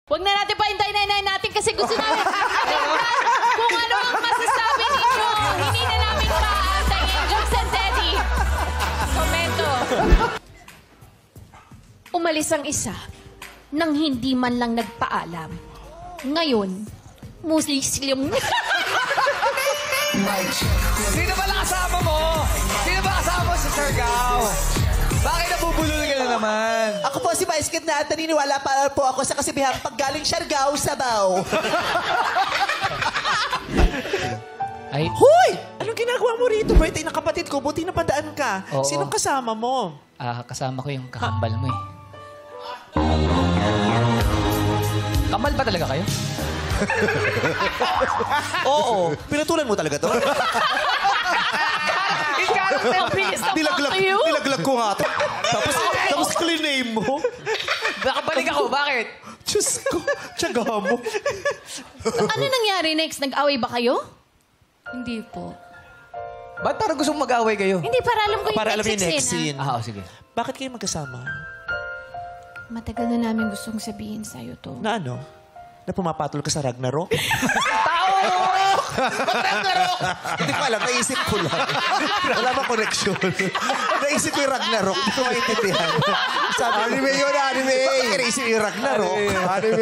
Huwag na natin paintay-nay natin kasi gusto namin kung ano ang masasabi ninyo. Hindi na namin paantayin. Jokes and Teddy. Komento. Umalis ang isa nang hindi man lang nagpaalam. Ngayon, muslim. Sino ba kasama mo? Sino ba kasama mo sa Siargao? Bakit nabubulol ka na naman? Ako po si Vice Kid na naniniwala pa po ako sa kasibihang paggaling Siargao, Sabaw. Ay, Hoy! Anong ginagawa mo rito? Birthday ng kapatid ko, buti napadaan ka. Oo. Sinong kasama mo? kasama ko yung kakambal mo eh. Kambal ba talaga kayo? Oo. Pinatulan mo talaga to? Nilaglag ko nga to. Tapos clean name mo. Nakabalik ako, bakit? Diyos ko, tiyaga mo. Ano nangyari next? Nag-away ba kayo? Hindi po. Ba't parang gusto mong mag-away kayo? Hindi, para alam ko yung Para alam mo yung next next scene. Ah, sige. Bakit kayo magkasama? Matagal na namin gustong sabihin sa'yo to. Na ano? Na pumapatol ka sa Ragnarok? Ragnarok! Hindi ko alam, naisip ko lang. Wala bang connection? Naisip ko yung Ragnarok, hindi ko maintindihan. Sabi, anime yun, anime! Naisip yung Ragnarok. Anime.